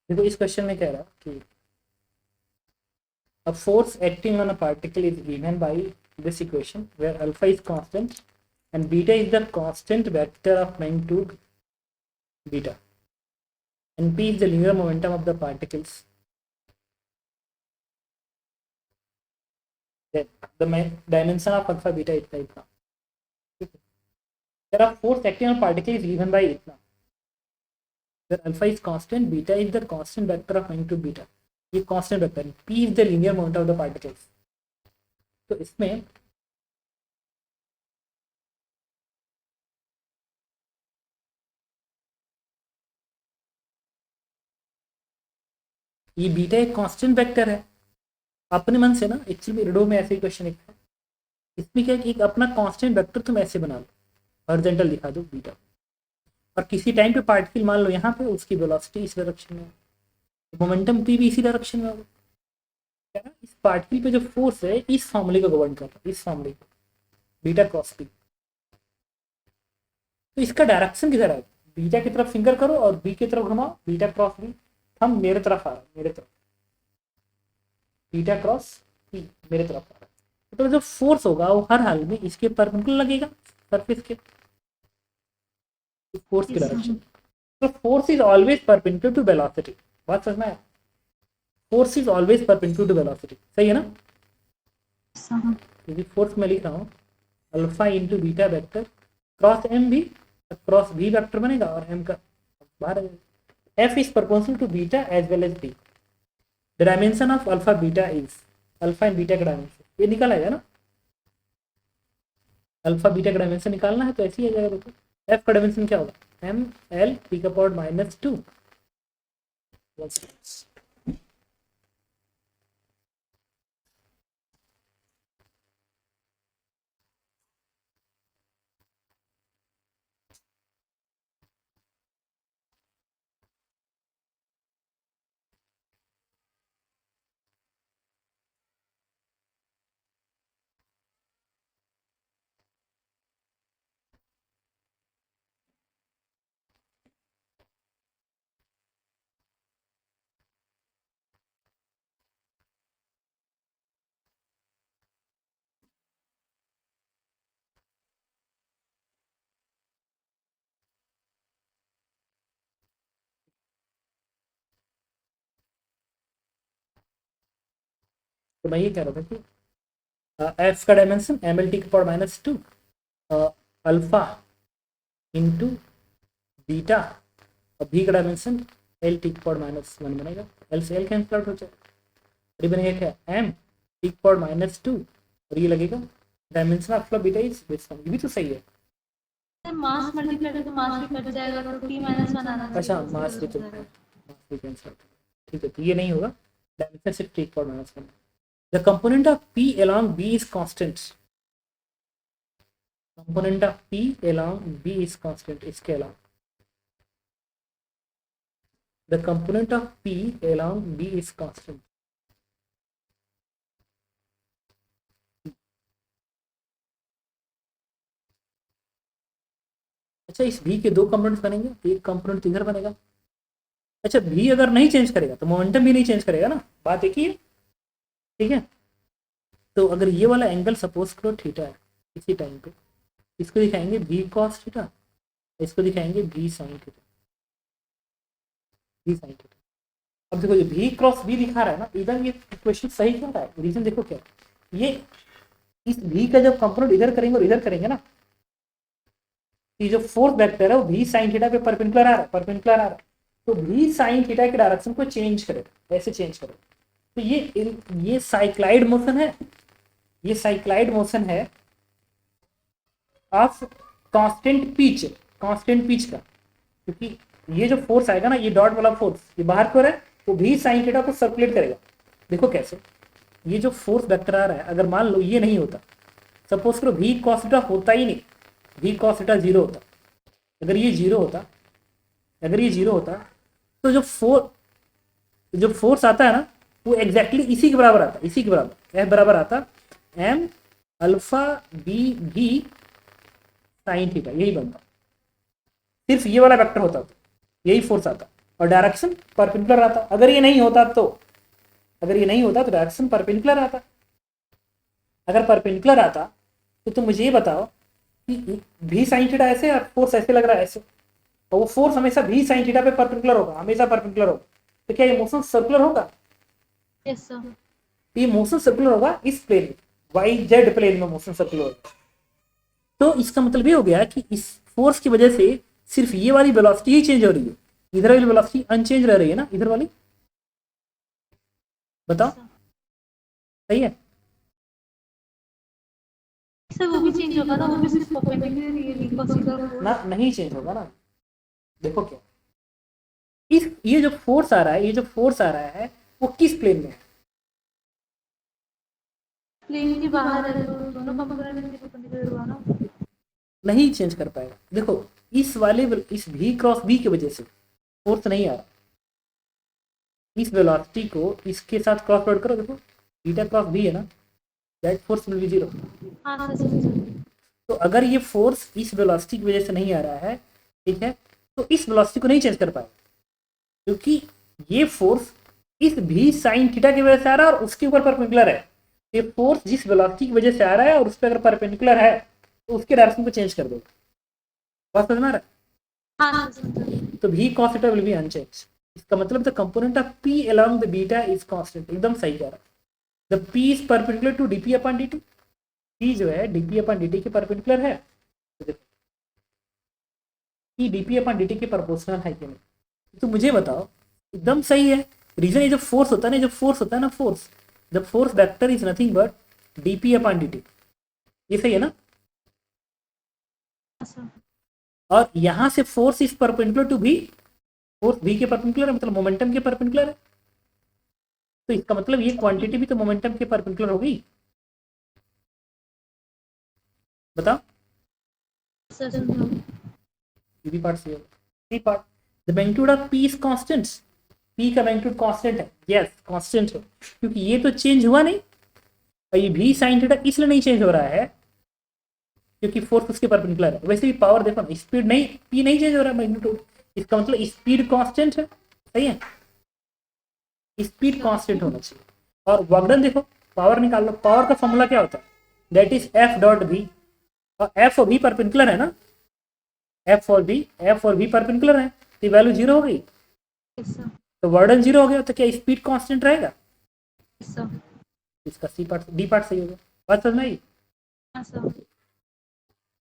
देखो इस क्वेश्चन में कह रहा कि a force acting on a particle is given by this equation where alpha is constant and beta is the constant vector of magnitude beta and p is the linear momentum of the particles. Then the dimension of alpha beta is itna. There are force acting on a particle is given by itna. Where alpha is constant, beta is the constant vector of magnitude beta. ये constant vector है. P is the linear momentum of the particles. तो इसमें ये beta एक constant vector है. अपने मन से ना एक्चुअली रिडो में ऐसे ही क्वेश्चन एक है. इसमें क्या है कि एक अपना कांस्टेंट वेक्टर तुम ऐसे बना लो, हॉरिजॉन्टल दिखा दो बीटा, और किसी टाइम पे पार्टिकल मान लो यहाँ पे, उसकी वेलोसिटी इस डायरेक्शन में, मोमेंटम पी भी इसी डायरेक्शन में होगा. क्या इस पार्टिकल पे जो फोर्स है इस फॉर्मूले को गवर्न कर रहा है, इस फॉर्मूले को, बीटा क्रॉस पी. तो इसका डायरेक्शन किधर है? बीटा की तरफ फिंगर करो और बी की तरफ घुमाओ, बीटा क्रॉस बी. हम मेरे तरफ आ रहा है, मेरे तरफ, बीटा क्रॉस पी मेरे तरफ आ रहा है. तो जो फोर्स होगा वो हर हाल में इसके परपेंडिकुलर लगेगा, सरफेस के फोर्स की डायरेक्शन. तो force is always perpendicular to velocity. बात समझ में आया? Force is always perpendicular to velocity. सही है ना? क्योंकि फोर्स में लिख रहा हूँ alpha into beta vector cross M भी, क्रॉस भी वेक्टर बनेगा और एम का बाहर. F is proportional to beta as well as B. The dimension of alpha beta is, alpha and beta का डायमेंशन ये निकल आएगा ना. अल्फा बीटा का डायमेंशन निकालना है तो ऐसे ही आ जाएगा. देखो एफ का डायमेंशन क्या होगा? एम एल टी का पावर -2. तो मैं ये कह रहा था कि एफ का डायमेंशन एम एल टी का पावर -2 अल्फा इंटू बीटा और बी का डायमेंशन एल टी का पावर -1 बनेगा. एल से एल कैंसिल आउट हो जाएगा. ये बनेगा क्या? एम टी का पावर -2 और ये लगेगा dimension of beta is this one. ये भी तो सही है. मास मल्टीप्लाई करके मास भी कट जाएगा तो t -1 आना. अच्छा मास भी तो कैंसिल आउट. ठीक है तो ये नहीं होगा. डायमेंशन सिर्फ टी का power -1. The component of P along B is constant. Component of P along B is constant. इसके अलावा the component of P along B is constant. अच्छा इस V के दो कंपोनेंट्स बनेंगे, एक कंपोनेंट इधर बनेगा. अच्छा V अगर नहीं चेंज करेगा तो मोमेंटम भी नहीं चेंज करेगा ना, बात एक ही है. ठीक है तो अगर ये वाला एंगल सपोज करो थीटा है, इसी टाइम पे इसको दिखाएंगे v cos थीटा, इसको दिखाएंगे v sin theta, v sin theta. अब देखो ये v क्रॉस v दिखा रहा है ना, इधर ये इक्वेशन सही क्यों रहा है? रीजन देखो क्या, ये इस v का जब कंपोनेंट इधर करेंगे और इधर करेंगे ना, ये जो फोर्थ वेक्टर है वो v sin थीटा पे परपेंडिकुलर आ रहा है, परपेंडिकुलर आ रहा है. तो v sin थीटा के डायरेक्शन को चेंज करेगा, ऐसे चेंज करेगा. तो ये साइक्लाइड मोशन है, ये साइक्लाइड मोशन है of constant pitch, constant pitch का. क्योंकि ये जो फोर्स आएगा ना, ये डॉट वाला फोर्स ये बाहर को है, वो भी साइन थीटा को सर्कुलेट करेगा. देखो कैसे, ये जो फोर्स वेक्टर आ रहा है, अगर मान लो ये नहीं होता, सपोज करो भी कॉस थीटा होता ही नहीं, भी कॉस थीटा 0 होता, अगर ये 0 होता, अगर ये 0 होता तो जो फोर्स आता है ना वो एग्जैक्टली इसी के बराबर आता, इसी के बराबर एफ बराबर आता एम अल्फा बी भी साइन थीटा, यही बनता. सिर्फ ये वाला वेक्टर होता तो यही फोर्स आता, और डायरेक्शन परपेंडिकुलर आता। अगर ये नहीं होता तो डायरेक्शन परपेंडिकुलर आता। अगर परपेंडिकुलर आता तो तुम मुझे ये बताओ कि भी साइन थीटा ऐसे और फोर्स ऐसे लग रहा है ऐसे, और वो फोर्स हमेशा भी साइन थीटा पे परपेंडिकुलर होगा, हमेशा परपेंडिकुलर होगा, तो क्या ये मोशन सर्कुलर होगा? Yes sir. ये मोशन सर्कुलर होगा इस प्लेन में, वाई जेड प्लेन में मोशन सर्कुलर होगा। तो इसका मतलब ये हो गया कि इस फोर्स की वजह से सिर्फ ये वाली वेलोसिटी ही चेंज हो रही है, इधर वाली वेलोसिटी अनचेंज रह रही है ना, इधर वाली। बताओ सही है? सर वो भी चेंज होगा ना, वो भी सिर्फ परपेंडिकुलर ही है, कॉन्सिडर ना नहीं चेंज होगा ना। देखो क्या, इस ये जो फोर्स आ रहा है, ये जो फोर्स आ रहा है वो किस प्लेन में है? प्लेन के बाहर है तो दोनों कंपोनेंट के परपेंडिकुलर हुआ ना। नहीं चेंज कर पाएगा। देखो इस वाले इस v क्रॉस b की वजह से फोर्स नहीं आ रहा, इस वेलोसिटी को इसके साथ क्रॉस प्रोडक्ट करो, देखो बीटा क्रॉस b है ना, that force will be zero. हाँ सर। तो अगर ये फोर्स इस वेलोसिटी की वजह से नहीं आ रहा है, ठीक है, तो इस वेलोसिटी को नहीं चेंज कर पाएगा, क्योंकि ये फोर्स इस भी साइन थीटा की वजह से आ रहा है और उसके ऊपर परपेंडिकुलर है। ये फोर्स जिस वेलोसिटी की वजह से आ रहा है और उस पर अगर परपेंडिकुलर है तो उसके डायरेक्शन को चेंज कर दो। बात समझ में आ रहा है? हाँ सर। तो v cos theta will be unchanged। इसका मतलब the component of p along the beta is constant। एकदम सही कह रहा है। The p is perpendicular to dp upon dt। p जो है dp upon dt के परपेंडिकुलर है, तो देखो p dp upon dt के प्रोपोर्शनल है कि नहीं। तो मुझे बताओ, एकदम सही है। रीजन ये जो फोर्स होता है ना, force, the force vector is nothing but dp upon dt। ये सही है ना? सर और यहां से force is perpendicular to v, force v के परपेंडिकुलर है, मतलब मोमेंटम के परपेंडिकुलर है। तो इसका मतलब ये क्वांटिटी भी तो मोमेंटम के परपेंडिकुलर होगी। बताओ सर। ये भी पार्ट सही होगा। C part, the magnitude of p is constant. p का मैग्नीट्यूड कांस्टेंट है, यस कांस्टेंट है, क्योंकि ये तो चेंज हुआ नहीं, और ये भी साइन थीटा इसलिए नहीं चेंज हो रहा है क्योंकि फोर्स उसके परपेंडिकुलर है। वैसे भी पावर देखो ना, स्पीड नहीं, p नहीं चेंज हो रहा है मैग्नीट्यूड, इसका मतलब स्पीड कांस्टेंट है। सही है, स्पीड कांस्टेंट होना चाहिए। और वर्क डन देखो, पावर निकाल लो, पावर का फॉर्मूला क्या होता है, that is F dot V, और एफ और वी परपेंडिकुलर है ना, एफ और वी परपेंडिकुलर है, तो वैल्यू जीरो हो गई, यस सर। तो वर्डन जीरो हो गया, तो क्या स्पीड कांस्टेंट रहेगा? Yes sir. इसका सी पार्ट डी पार्ट सही होगा। बात समझ में आई? हाँ सर।